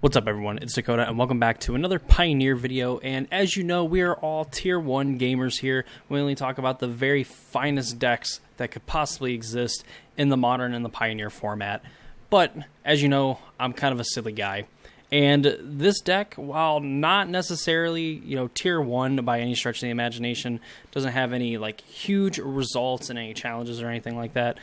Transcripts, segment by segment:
What's up everyone, it's Dakota and welcome back to another Pioneer video. And as you know, we are all tier 1 gamers here. We only talk about the very finest decks that could possibly exist in the Modern and the Pioneer format. But as you know, I'm kind of a silly guy. And this deck, while not necessarily, tier 1 by any stretch of the imagination, doesn't have any huge results in any challenges or anything like that.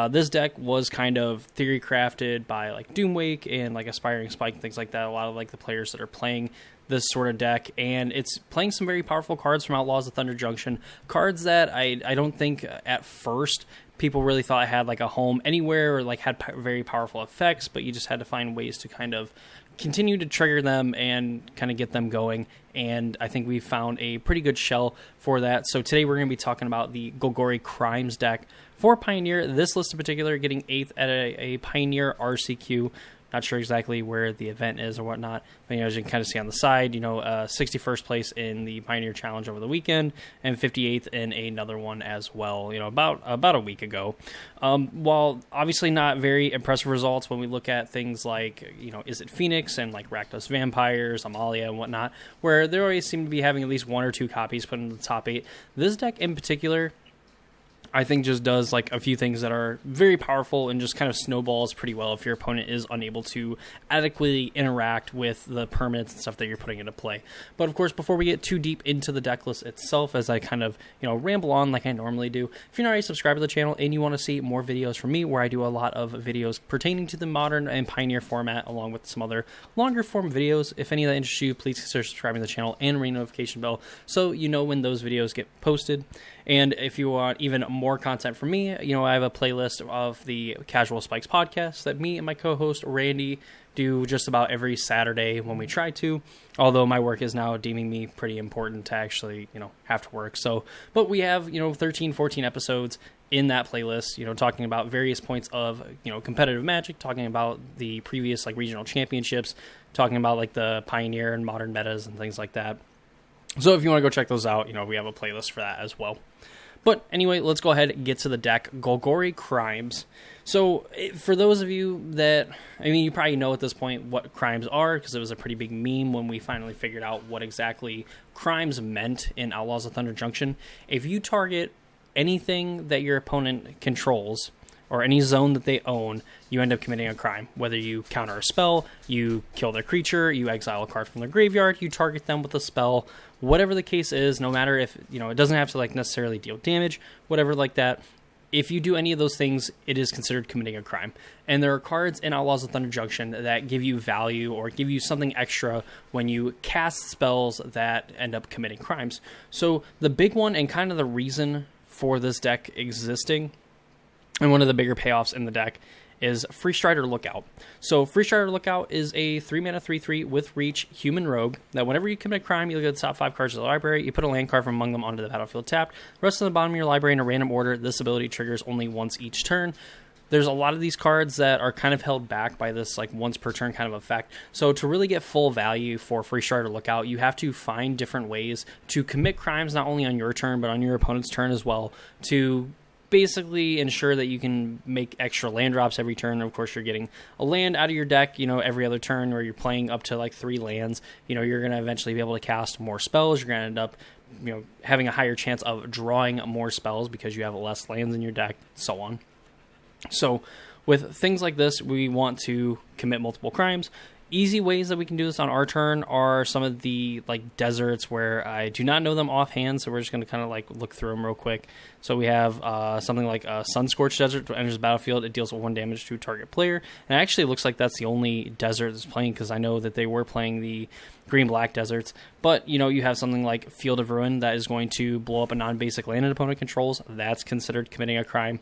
This deck was kind of theory crafted by Doomwake and Aspiring Spike and things like that. A lot of the players that are playing this sort of deck, and it's playing some very powerful cards from Outlaws of Thunder Junction, cards that I don't think at first people really thought had a home anywhere or had very powerful effects, but you just had to find ways to kind of continue to trigger them and kind of get them going, and I think we found a pretty good shell for that. So today we're going to be talking about the Golgari Crimes deck for Pioneer. This list in particular getting 8th at a Pioneer RCQ. Not sure exactly where the event is or whatnot, but as you can kind of see on the side, 61st place in the Pioneer Challenge over the weekend and 58th in another one as well, about a week ago. While obviously not very impressive results when we look at things like, Is It Phoenix and Rakdos Vampires, Amalia and whatnot, where they always seem to be having at least 1 or 2 copies put in the top 8. This deck in particular, I think just does a few things that are very powerful and just kind of snowballs pretty well if your opponent is unable to adequately interact with the permanents and stuff that you're putting into play. But of course, before we get too deep into the deck list itself, as I kind of ramble on like I normally do, if you're not already subscribed to the channel and you want to see more videos from me where I do a lot of videos pertaining to the Modern and Pioneer format along with some other longer form videos, if any of that interests you, please consider subscribing to the channel and ring the notification bell so you know when those videos get posted. And if you want even more content from me, I have a playlist of the Casual Spikes podcast that me and my co-host Randy do just about every Saturday when we try to, although my work is now deeming me pretty important to actually, have to work. So, but we have, 13, 14 episodes in that playlist, talking about various points of, competitive Magic, talking about the previous, regional championships, talking about, the Pioneer and Modern metas and things like that. So if you want to go check those out, we have a playlist for that as well. But anyway, let's go ahead and get to the deck, Golgari Crimes. So for those of you that, you probably know at this point what crimes are, because it was a pretty big meme when we finally figured out what exactly crimes meant in Outlaws of Thunder Junction. If you target anything that your opponent controls, or any zone that they own, you end up committing a crime. Whether you counter a spell, you kill their creature, you exile a card from their graveyard, you target them with a spell, whatever the case is, no matter if, it doesn't have to necessarily deal damage, whatever like that. If you do any of those things, it is considered committing a crime. And there are cards in Outlaws of Thunder Junction that give you value or give you something extra when you cast spells that end up committing crimes. So the big one and kind of the reason for this deck existing, and one of the bigger payoffs in the deck, is Free Strider Lookout. So Free Strider Lookout is a 3-mana 3/3 with reach human rogue that whenever you commit a crime, you look at the top 5 cards of the library, you put a land card from among them onto the battlefield tapped. The rest of the bottom of your library in a random order. This ability triggers only once each turn. There's a lot of these cards that are kind of held back by this once per turn kind of effect. So to really get full value for Free Strider Lookout, you have to find different ways to commit crimes not only on your turn, but on your opponent's turn as well, to basically ensure that you can make extra land drops every turn. Of course, you're getting a land out of your deck, every other turn, where you're playing up to 3 lands. You're going to eventually be able to cast more spells. You're going to end up, having a higher chance of drawing more spells because you have less lands in your deck, so on. So with things like this, we want to commit multiple crimes. Easy ways that we can do this on our turn are some of the deserts where I do not know them offhand, so we're just going to kind of look through them real quick. So we have something like a Sunscorched Desert. When it enters the battlefield, it deals with 1 damage to target player. And it actually looks like that's the only desert that's playing, because I know that they were playing the green-black deserts. But, you have something like Field of Ruin that is going to blow up a non-basic land an opponent controls. That's considered committing a crime.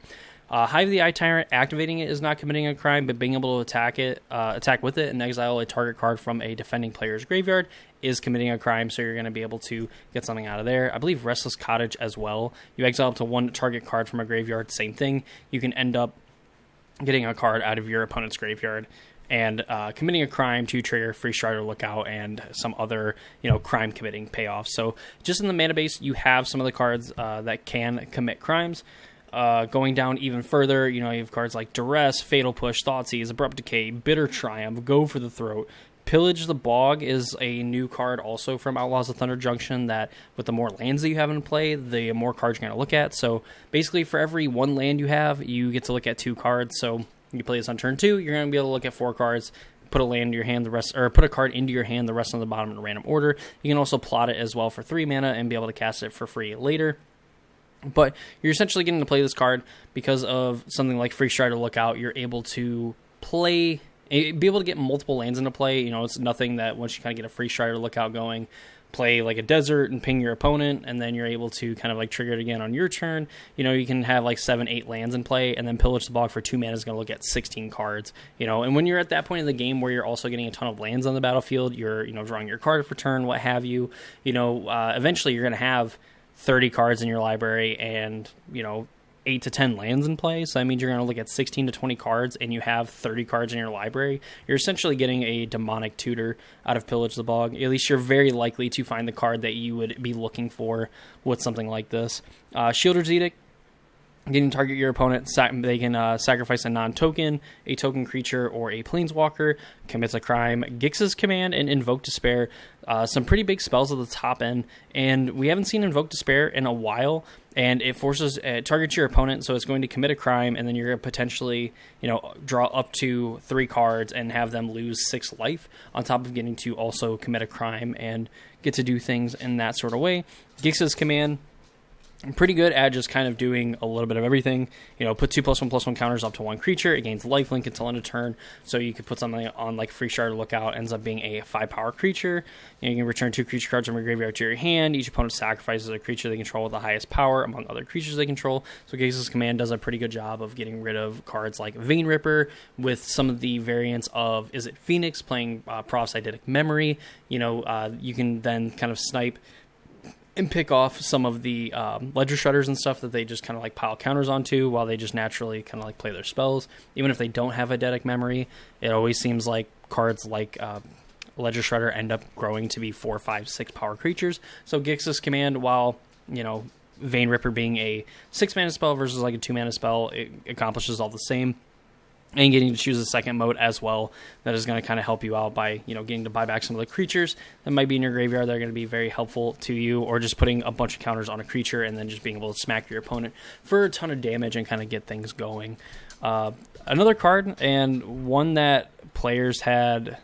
Hive of the Eye Tyrant, activating it is not committing a crime, but being able to attack with it and exile a target card from a defending player's graveyard is committing a crime, so you're going to be able to get something out of there. I believe Restless Cottage as well. You exile up to 1 target card from a graveyard, same thing. You can end up getting a card out of your opponent's graveyard and committing a crime to trigger Free Strider Lookout and some other, crime committing payoffs. So just in the mana base, you have some of the cards that can commit crimes. Going down even further, you have cards like Duress, Fatal Push, Thoughtseize, Abrupt Decay, Bitter Triumph, Go for the Throat, Pillage the Bog is a new card also from Outlaws of Thunder Junction that with the more lands that you have in play, the more cards you're going to look at. So basically for every one land you have, you get to look at 2 cards. So you play this on turn 2, you're going to be able to look at 4 cards, put a land in your hand, put a card into your hand, the rest on the bottom in a random order. You can also plot it as well for 3 mana and be able to cast it for free later. But you're essentially getting to play this card because of something like Free Strider Lookout. You're able to be able to get multiple lands into play. You know, it's nothing that once you kind of get a Free Strider Lookout going, play like a desert and ping your opponent, and then you're able to kind of like trigger it again on your turn. You know, you can have like 7-8 lands in play, and then Pillage the Bog for 2 mana is going to look at 16 cards. You know, and when you're at that point in the game where you're also getting a ton of lands on the battlefield, you're, you know, drawing your card for turn, what have you. You know, eventually you're going to have 30 cards in your library and, you know, 8 to 10 lands in play. So that means you're going to look at 16 to 20 cards and you have 30 cards in your library. You're essentially getting a demonic tutor out of Pillage the Bog. At least you're very likely to find the card that you would be looking for with something like this. Shielder's Edict. Getting target your opponent, they can sacrifice a non-token, a token creature, or a planeswalker, commits a crime, Gix's Command, and Invoke Despair. Some pretty big spells at the top end, and we haven't seen Invoke Despair in a while, and it forces target your opponent, so it's going to commit a crime, and then you're going to potentially, you know, draw up to 3 cards and have them lose 6 life, on top of getting to also commit a crime and get to do things in that sort of way. Gix's Command, pretty good at just kind of doing a little bit of everything. You know, put 2+1/+1 counters up to 1 creature. It gains lifelink until end of turn. So you could put something on like Free Strider Lookout, ends up being a 5-power creature. You can return 2 creature cards from your graveyard to your hand. Each opponent sacrifices a creature they control with the highest power among other creatures they control. So Gix's Command does a pretty good job of getting rid of cards like Vein Ripper with some of the variants of Is It Phoenix playing Prof's Eidetic Memory. You know, you can then kind of snipe and pick off some of the Ledger Shredders and stuff that they just kind of like pile counters onto while they just naturally kind of like play their spells. Even if they don't have Eidetic Memory, it always seems like cards like Ledger Shredder end up growing to be 4, 5, 6 power creatures. So Gix's Command, while, you know, Vein Ripper being a 6-mana spell versus like a 2-mana spell, it accomplishes all the same. And getting to choose a second mode as well that is going to kind of help you out by, you know, getting to buy back some of the creatures that might be in your graveyard that are going to be very helpful to you, or just putting a bunch of counters on a creature and then just being able to smack your opponent for a ton of damage and kind of get things going. Another card, and one that players had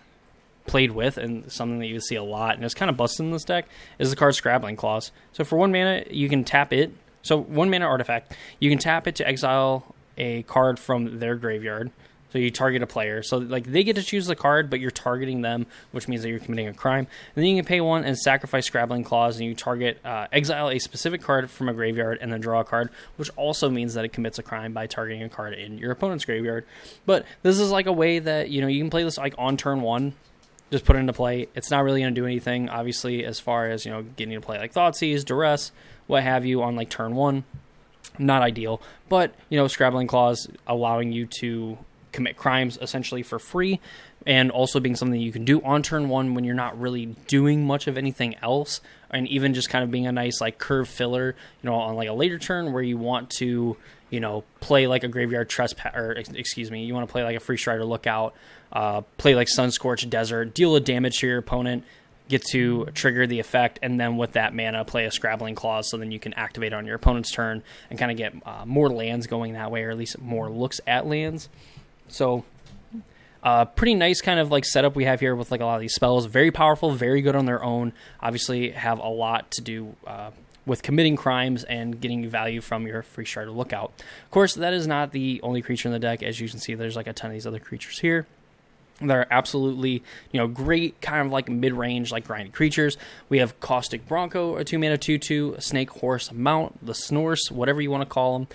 played with, and something that you see a lot, and it's kind of busted in this deck, is the card Scrabbling Claws. So for 1 mana, you can tap it. So 1 mana artifact, you can tap it to exile a card from their graveyard. So you target a player. So like they get to choose the card, but you're targeting them, which means that you're committing a crime. And then you can pay 1 and sacrifice Scrabbling Claws, and you target exile a specific card from a graveyard and then draw a card, which also means that it commits a crime by targeting a card in your opponent's graveyard. But this is like a way that, you know, you can play this like on turn 1. Just put it into play. It's not really going to do anything, obviously, as far as, you know, getting to play like Thoughtseize, Duress, what have you on like turn 1. Not ideal, but, you know, Scrabbling Claws allowing you to commit crimes essentially for free, and also being something you can do on turn 1 when you're not really doing much of anything else, and even just kind of being a nice like curve filler, you know, on like a later turn where you want to, you know, play like a Graveyard Trespass, or excuse me, you want to play like a Free Strider Lookout, play like Sunscorched Desert, deal a damage to your opponent, get to trigger the effect, and then with that mana play a Scrabbling Claws, so then you can activate on your opponent's turn and kind of get more lands going that way, or at least more looks at lands. So pretty nice kind of like setup we have here with like a lot of these spells. Very powerful, very good on their own. Obviously have a lot to do with committing crimes and getting value from your Free Strider Lookout. Of course, that is not the only creature in the deck. As you can see, there's like a ton of these other creatures here that are absolutely, you know, great kind of like mid-range, like grindy creatures. We have Caustic Bronco, a 2-mana 2/2, Snake Horse Mount, the Snorse, whatever you want to call them.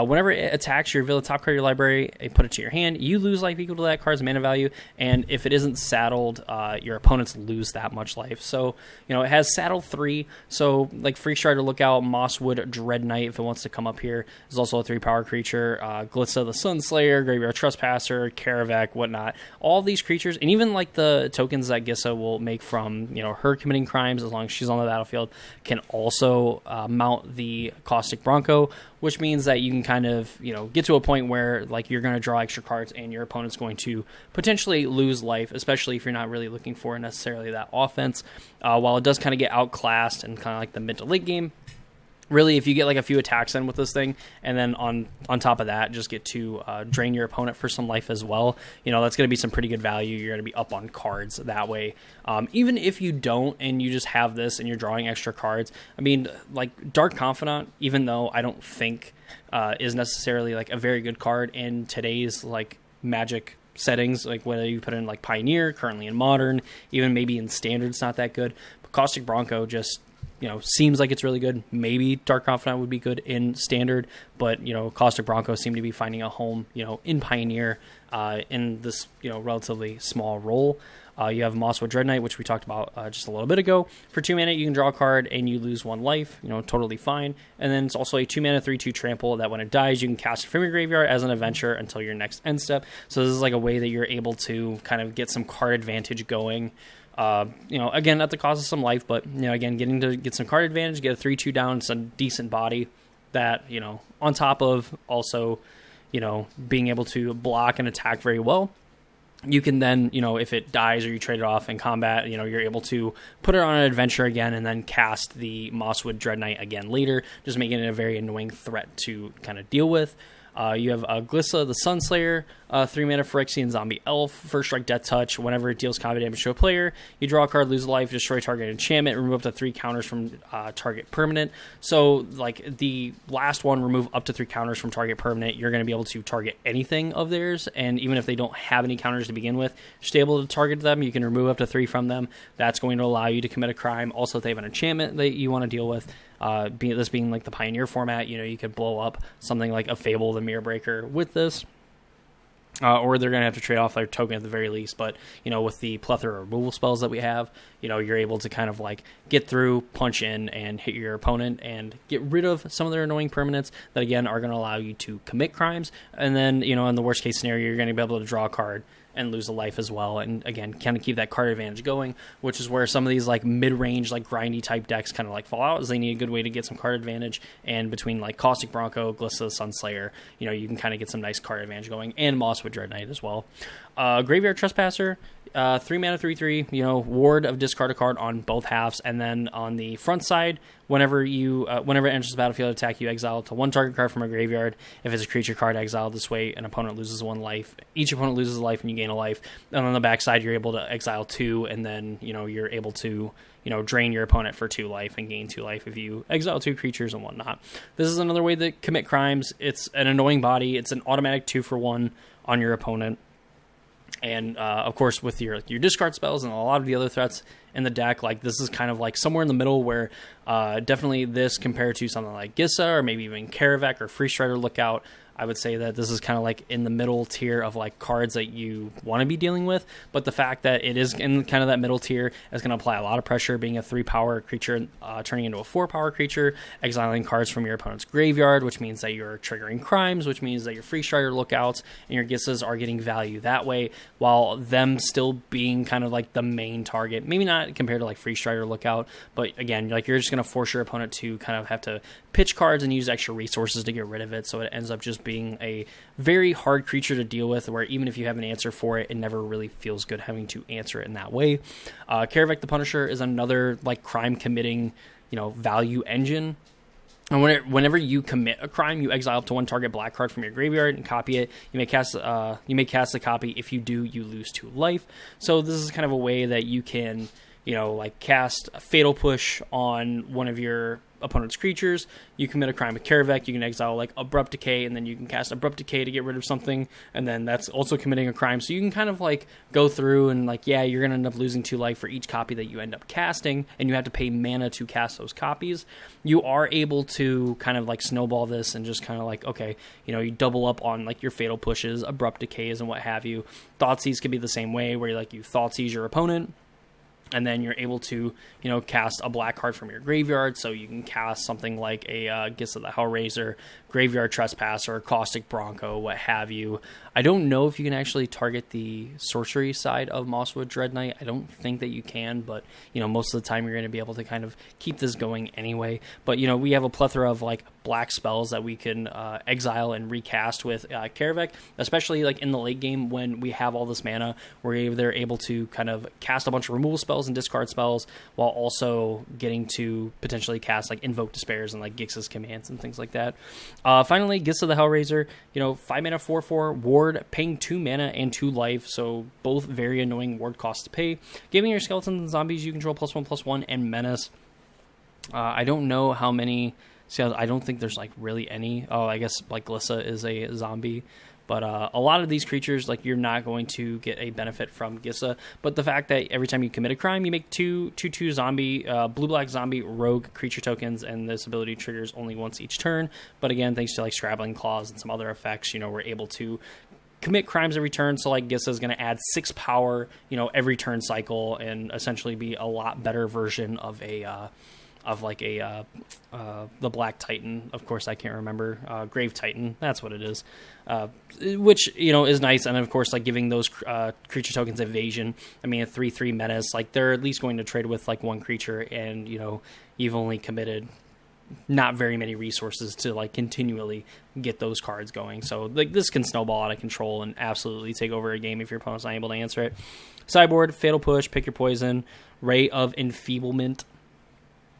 Whenever it attacks, you reveal the top card of your library and put it to your hand. You lose life equal to that card's mana value, and if it isn't saddled, your opponents lose that much life. So, you know, it has Saddle 3, so like Free Strider Lookout, Mosswood Dread Knight, if it wants to come up here, is also a 3-power creature. Glitza the Sunslayer, Graveyard Trespasser, Karavak, whatnot. All these creatures, and even like the tokens that Gissa will make from, you know, her committing crimes, as long as she's on the battlefield, can also mount the Caustic Bronco, which means that you can kind of, you know, get to a point where like you're going to draw extra cards and your opponent's going to potentially lose life, especially if you're not really looking for necessarily that offense. While it does kind of get outclassed in kind of like the mid to late game, really, if you get like a few attacks in with this thing, and then on top of that, just get to drain your opponent for some life as well, you know, that's going to be some pretty good value. You're going to be up on cards that way. Even if you don't, and you just have this and you're drawing extra cards, I mean, like Dark Confidant, even though I don't think is necessarily like a very good card in today's like Magic settings, like whether you put in like Pioneer, currently in Modern, even maybe in Standard, it's not that good. But Caustic Bronco just, you know, seems like it's really good. Maybe Dark Confidant would be good in Standard, but, you know, Caustic Bronco seem to be finding a home, you know, in Pioneer in this, you know, relatively small role. You have Mosswood Dread Knight, which we talked about just a little bit ago. For 2 mana, you can draw a card and you lose 1 life, you know, totally fine. And then it's also a 2 mana 3/2 trample that when it dies, you can cast it from your graveyard as an adventure until your next end step. So this is like a way that you're able to kind of get some card advantage going. You know, again, at the cost of some life, but, you know, again, getting to get some card advantage, get a 3/2 down, it's a decent body that, you know, on top of also, you know, being able to block and attack very well. You can then, you know, if it dies or you trade it off in combat, you know, you're able to put it on an adventure again and then cast the Mosswood Dread Knight again later, just making it a very annoying threat to kind of deal with. You have Glissa the Sunslayer, 3 mana Phyrexian Zombie Elf, First Strike Death Touch. Whenever it deals combat damage to a player, you draw a card, lose a life, destroy target enchantment, remove up to 3 counters from target permanent. So, like, the last one, remove up to 3 counters from target permanent, you're going to be able to target anything of theirs, and even if they don't have any counters to begin with, you're still able to target them. You can remove up to 3 from them. That's going to allow you to commit a crime. Also, if they have an enchantment that you want to deal with, this being like the Pioneer format, you know, you could blow up something like a Fable the Mirror Breaker with this, or they're going to have to trade off their token at the very least. But, you know, with the plethora of removal spells that we have, you know, you're able to kind of like get through, punch in, and hit your opponent and get rid of some of their annoying permanents that, again, are going to allow you to commit crimes. And then, you know, in the worst case scenario, you're going to be able to draw a card and lose a life as well, and again, kind of keep that card advantage going, which is where some of these like mid-range, like grindy type decks kind of like fall out, is they need a good way to get some card advantage, and between like Caustic Bronco, Glissa Sunslayer, you know, you can kind of get some nice card advantage going, and Mosswood Dread Knight as well. Graveyard Trespasser, 3 mana 3/3, you know, ward of discard a card on both halves, and then on the front side, whenever it enters the battlefield attack, you exile to 1 target card from a graveyard. If it's a creature card exiled this way, an opponent loses 1 life. Each opponent loses a life and you gain a life. And on the backside, you're able to exile 2, and then, you know, you're able to, you know, drain your opponent for 2 life and gain 2 life if you exile 2 creatures and whatnot. This is another way to commit crimes. It's an annoying body. It's an automatic 2-for-1 on your opponent. And, of course, with your discard spells and a lot of the other threats in the deck, like, this is kind of like somewhere in the middle where definitely this compared to something like Gissa or maybe even Karavek or Free Strider Lookout, I would say that this is kind of like in the middle tier of like cards that you want to be dealing with. But the fact that it is in kind of that middle tier is going to apply a lot of pressure, being a 3-power creature turning into a 4-power creature, exiling cards from your opponent's graveyard, which means that you're triggering crimes, which means that your Free Strider Lookouts and your Gissas are getting value that way, while them still being kind of like the main target. Maybe not compared to like Free Strider Lookout, but again, like, you're just going to force your opponent to kind of have to pitch cards and use extra resources to get rid of it, so it ends up just being a very hard creature to deal with, where even if you have an answer for it, it never really feels good having to answer it in that way. Karavek the Punisher is another like crime committing, you know, value engine. And whenever you commit a crime, you exile up to 1 target black card from your graveyard and copy it. You may cast a copy. If you do, you lose 2 life. So this is kind of a way that you can, you know, like, cast a Fatal Push on one of your opponent's creatures. You commit a crime with Karavek, you can exile like Abrupt Decay, and then you can cast Abrupt Decay to get rid of something, and then that's also committing a crime. So you can kind of like go through and like, yeah, you're going to end up losing 2 life for each copy that you end up casting, and you have to pay mana to cast those copies. You are able to kind of like snowball this and just kind of like, okay, you know, you double up on like your Fatal Pushes, Abrupt Decays, and what have you. Thoughtseize could be the same way, where like you Thoughtseize your opponent, And then you're able to, cast a black card from your graveyard. So you can cast something like a Gifts of the Hellraiser, Graveyard Trespasser, Caustic Bronco, what have you. I don't know if you can actually target the sorcery side of Mosswood Dread Knight. I don't think that you can, but, most of the time you're going to be able to kind of keep this going anyway. But, we have a plethora of, like, black spells that we can exile and recast with Karavek, especially, like, in the late game when we have all this mana. They're able to kind of cast a bunch of removal spells and discard spells while also getting to potentially cast, like, Invoke Despairs and, like, Gix's Commands and things like that. Finally, Gifts of the Hellraiser, 5 mana, 4/4, ward, paying 2 mana and 2 life, so both very annoying ward costs to pay. Giving your skeletons and zombies you control +1/+1 and menace. I don't know how many, I don't think there's, like, really any. Oh, I guess, like, Glissa is a zombie. But a lot of these creatures, like, you're not going to get a benefit from Gissa. But the fact that every time you commit a crime, you make two zombie, blue-black zombie rogue creature tokens, and this ability triggers only once each turn. But again, thanks to, like, Scrabbling Claws and some other effects, we're able to commit crimes every turn. So, like, Gissa is going to add 6 power, every turn cycle, and essentially be a lot better version of the Black Titan. Of course, I can't remember. Grave Titan, that's what it is. Which, is nice. And of course, like, giving those creature tokens evasion. I mean, a 3/3 menace, like, they're at least going to trade with, like, one creature, and, you've only committed not very many resources to, like, continually get those cards going. So, like, this can snowball out of control and absolutely take over a game if your opponent's not able to answer it. Sideboard, Fatal Push, Pick Your Poison, Ray of Enfeeblement.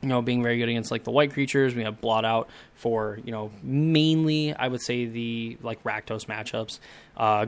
Being very good against, like, the white creatures. We have Blot Out for, mainly, I would say, the, like, Rakdos matchups.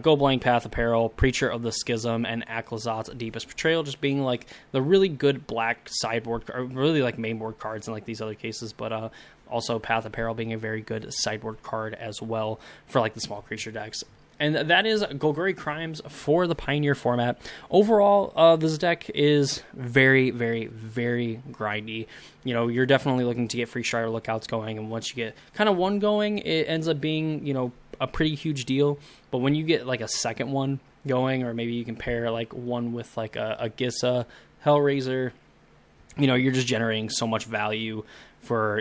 Go Blank, Path of Peril, Preacher of the Schism, and Aklazat's Deepest Betrayal, just being, like, the really good black sideboard, or really, like, mainboard cards in, like, these other cases. But also Path of Peril being a very good sideboard card as well for, like, the small creature decks. And that is Golgari Crimes for the Pioneer format. Overall, this deck is very, very, very grindy. You're definitely looking to get free Strider Lookouts going, and once you get kind of one going, it ends up being, a pretty huge deal. But when you get, like, a second one going, or maybe you can pair, like, one with, like, a Gissa, Hellraiser, you're just generating so much value for,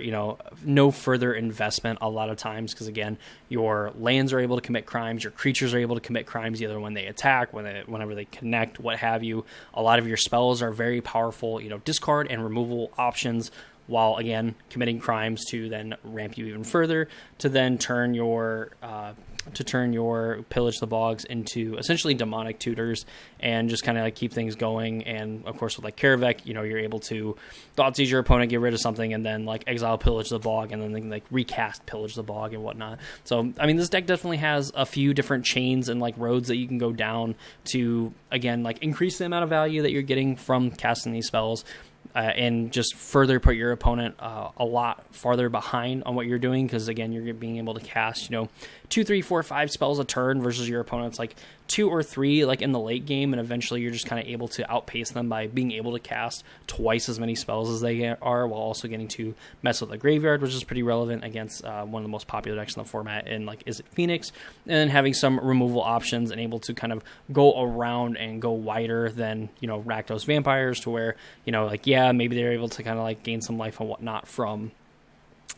no further investment a lot of times, because, again, your lands are able to commit crimes, your creatures are able to commit crimes either when they attack, whenever they connect, what have you. A lot of your spells are very powerful, discard and removal options, while, again, committing crimes to then ramp you even further, to then turn your Pillage the Bogs into essentially demonic tutors, and just kind of, like, keep things going. And of course, with, like, Karavek, you're able to Thoughtseize your opponent, get rid of something, and then, like, exile Pillage the Bog, and then they can, like, recast Pillage the Bog and whatnot. So, I mean, this deck definitely has a few different chains and, like, roads that you can go down to, again, like, increase the amount of value that you're getting from casting these spells. And just further put your opponent a lot farther behind on what you're doing, because, again, you're being able to cast, 2, 3, 4, 5 spells a turn versus your opponent's, like, 2 or 3, like, in the late game, and eventually you're just kind of able to outpace them by being able to cast twice as many spells as they are, while also getting to mess with the graveyard, which is pretty relevant against one of the most popular decks in the format, in, like, Is It Phoenix, and then having some removal options and able to kind of go around and go wider than, Rakdos Vampires, to where, like, yeah, maybe they're able to kind of, like, gain some life and whatnot from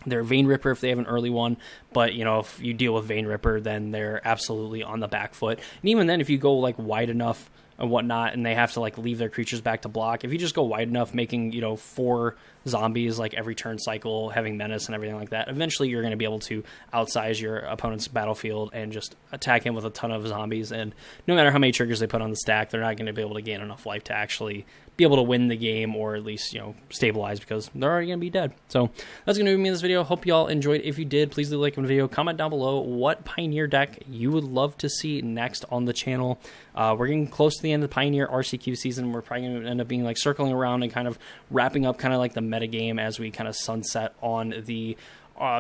their Vein Ripper if they have an early one, but, if you deal with Vein Ripper, then they're absolutely on the back foot. And even then, if you go, like, wide enough and whatnot, and they have to, like, leave their creatures back to block, if you just go wide enough, making, 4 zombies, like, every turn cycle, having menace and everything like that, eventually you're going to be able to outsize your opponent's battlefield and just attack him with a ton of zombies. And no matter how many triggers they put on the stack, they're not going to be able to gain enough life to actually be able to win the game, or at least, stabilize, because they're already going to be dead. So that's going to be me in this video. Hope y'all enjoyed. If you did, please leave a like on the video. Comment down below what Pioneer deck you would love to see next on the channel. We're getting close to the end of the Pioneer RCQ season. We're probably going to end up being, like, circling around and kind of wrapping up kind of like the metagame as we kind of sunset on the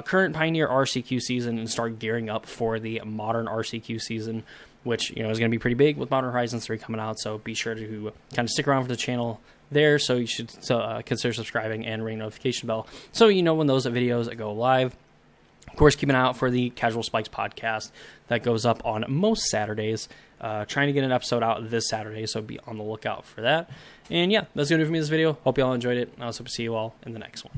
current Pioneer RCQ season and start gearing up for the modern RCQ season, which, is going to be pretty big with Modern Horizons 3 coming out. So be sure to kind of stick around for the channel there. So you should consider subscribing and ring notification bell so you know when those videos go live. Of course, keep an eye out for the Casual Spikes podcast that goes up on most Saturdays. Trying to get an episode out this Saturday, so be on the lookout for that. And yeah, that's going to do it for me in this video. Hope you all enjoyed it. I also hope to see you all in the next one.